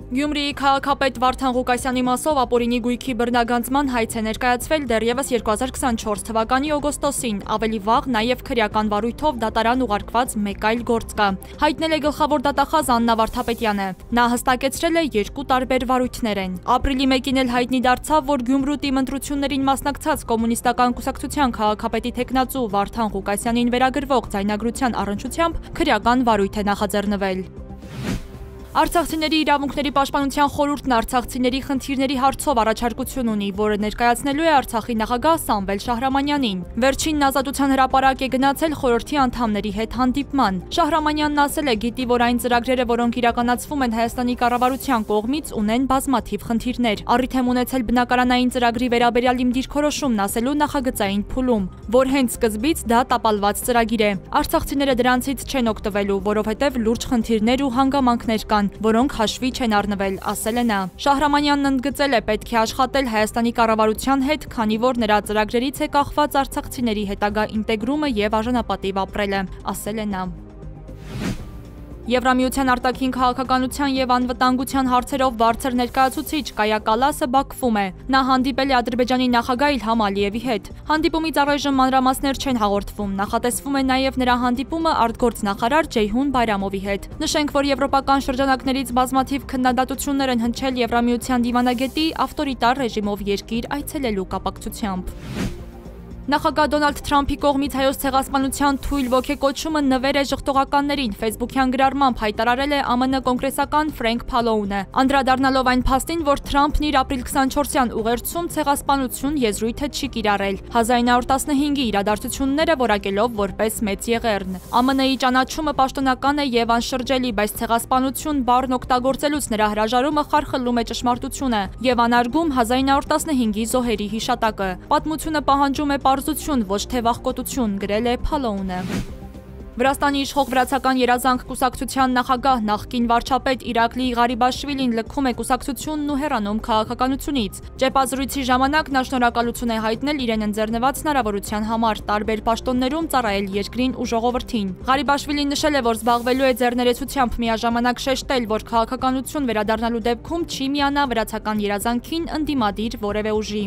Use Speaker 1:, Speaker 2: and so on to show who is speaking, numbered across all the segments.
Speaker 1: Գյումրիի քաղաքապետ Վարդան Ղուկասյանի մասով ապօրինի գույքի բռնագանձման հայց է ներկայացվել դեռևս 2024 թվականի օգոստոսին, ավելի վաղ նաև քրեական վարույթով դատարան ուղարկված մեկ այլ գործ կա, հայտնել է գլխավոր դատախազ Աննա Վարդապետյանը։ Նա հստակեցրել է երկու տարբեր վարույթներ են։ Ապրիլի 1-ին էլ հայտնի դարձավ, որ Գյումրու ՏԻՄ ընտրություններին մասնակցած կոմունիստական կուսակցության քաղաքապետի թեկնածու Վարդան Ղուկասյանին վերագրվող ձայնագրության առնչությամբ քրեական վարույթ է նախաձեռնվել։ Արցախցիների իրավունքների պաշտպանության խորհուրդն արցախցիների խնդիրների հարցով առաջարկություն ունի, որը ներկայացնելու է Արցախի նախագահ Սամվել Շահրամանյանին։ Վերջինն Ազատության հրապարակ է գնացել խորհրդի անդամների հետ հանդիպման։ Շահրամանյանն ասել է, գիտի, որ այն ծրագրերը, որոնք իրականացվում են Հայաստանի կառավարության կողմից, ունեն բազմաթիվ խնդիրներ։ Առիթ եմ ունեցել բնակարանային ծրագրի վերաբերյալ իմ դիրքորոշումն ասելու նախագծային փուլում, որ հենց սկզբից դա տապալված ծրագիր է։ Արցախցիները դրանցից չեն օգտվելու, որովհետև լուրջ խնդիրներ ու հանգամանքներ կան, որոնք հաշվի չեն առնվել, ասել է նա։ Շահրամանյանն ընդգծել է, պետք է աշխատել Հայաստանի կառավարության հետ, քանի որ նրա ծրագրերից է կախված արցախցիների հետագա ինտեգրումը եւ արժանապատիվ ապրելը, ասել է նա։ Եվրամիության արտաքին քաղաքականության եւ անվտանգության հարցերով բարձր ներկայացուցիչ Կայա Կալասը Բաքվում է։ Նա հանդիպել է Ադրբեջանի նախագահ Իլհամ Ալիևի հետ։ Հանդիպումից առայժմ մանրամասներ չեն հաղորդվում, նախատեսվում է նաեւ նրա հանդիպումը արտգործնախարար Ջեյհուն Բայրամովի հետ։ Նշենք, որ եվրոպական շրջանակներից բազմաթիվ քննադատություններ են հնչել Եվրամիության դիվանագետի ավտորիտար ռեժիմով երկիր այցելելու կապակցությամբ։ Նախագահ Դոնալդ Թրամփի կողմից հայոց ցեղասպանության թույլ ոգեկոչումը նվեր է ժխտողականներին ֆեյսբուքյան գրառմամբ հայտարարել է ԱՄՆ կոնգրեսական Ֆրենկ Փալոունը, անդրադառնալով այն փաստին, որ Թրամփն իր ապրիլ 24-յան ուղերձում ցեղասպանություն եզրույթը չի կիրառել, 1915-ի իրադարձությունները որակելով որպես մեծ եղեռն։ ԱՄՆ-ի ճանաչումը պաշտոնական է եւ անշրջելի, բայց ցեղասպանություն բառն օգտագործելուց նրա հրաժարումը խարխլում է ճշմարտությունը եւ անարգում 1915-ի զոհերի հիշատակը։ Պատմությունը պահանջում է պարզություն, ոչ թե վախկոտություն, գրել է Փալոունը։ Վրաստանի իշխող վրացական երազանք կուսակցության նախագահ նախկին վարչապետ Իրակլի Ղարիբաշվիլին լքում է կուսակցությունն ու հեռանում քաղաքականությունից։ Ճեպազրույցի ժամանակ նա շնորհակալություն է հայտնել իրեն ընձեռնված հնարավորության համար տարբեր պաշտոններում ծառայել երկրին ու ժողովրդին։ Ղարիբաշվիլին նշել է, որ զբաղվելու է ձեռներեցությամբ, միաժամանակ շեշտել, որ քաղաքականություն վերադառնալու դեպքում չի միանա վրացական երազանքին ընդդիմադիր որևէ ուժի։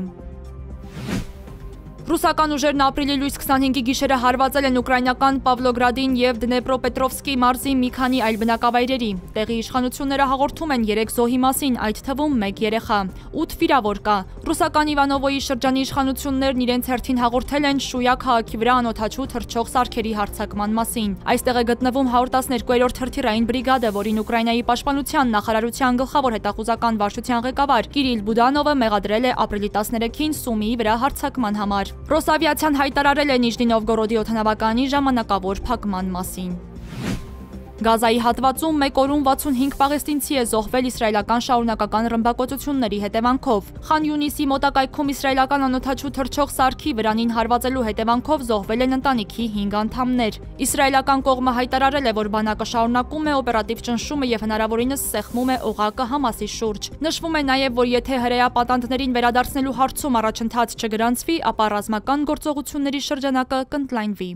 Speaker 1: Ռուսական ուժերն ապրիլի լույս 25-ի գիշերը հարվածել են ուկրաինական Պավլոգրադին եւ Դնեպրոպետրովսկի մարզի մի քանի այլ բնակավայրերի։ Տեղի իշխանությունները հաղորդում են 3 զոհի մասին, այդ թվում 1 երեխա, 8 վիրավոր կա։ Ռուսական Իվանովոյի շրջանի իշխանություններն իրենց հերթին հաղորդել են Շույա քաղաքի վրա անօդաչու թռչող սարքերի հարձակման մասին։ Այստեղ է գտնվում 112-րդ հրթիռային բրիգադը, որին Ուկրաինայի պաշտպանության նախարարության գլխավոր հետախուզական վարչության ղեկավար Կիրիլ Բուդանովը մեղադրել է ապրիլի 13-ին Սումիի վրա հարձակման համար։ Ռոսավիացիան հայտարարել է Նիժնի Նովգորոդի օդանավականի ժամանակավոր փակման մասին։ Գազայի հատվածում մեկ օրում 65 պաղեստինցի է զոհվել իսրայելական շարունակական ռմբակոծությունների հետևանքով։ Խան Յունիսի մոտակայքում իսրայելական անօդաչու թռչող սարքի վրանին հարվածելու հետևանքով զոհվել են ընտանիքի 5 անդամներ։ Իսրայելական կողմը հայտարարել է, որ բանակը շարունակում է օպերատիվ ճնշումը եւ հնարավորինս սեղմում է օղակը Համասի շուրջ։ Նշվում է նաեւ, որ եթե հրեա պատանդներին վերադարձնելու հարցում առաջընթաց չգրանցվի, ապա ռազմական գործողությունների շրջանակը կընդլայնվի։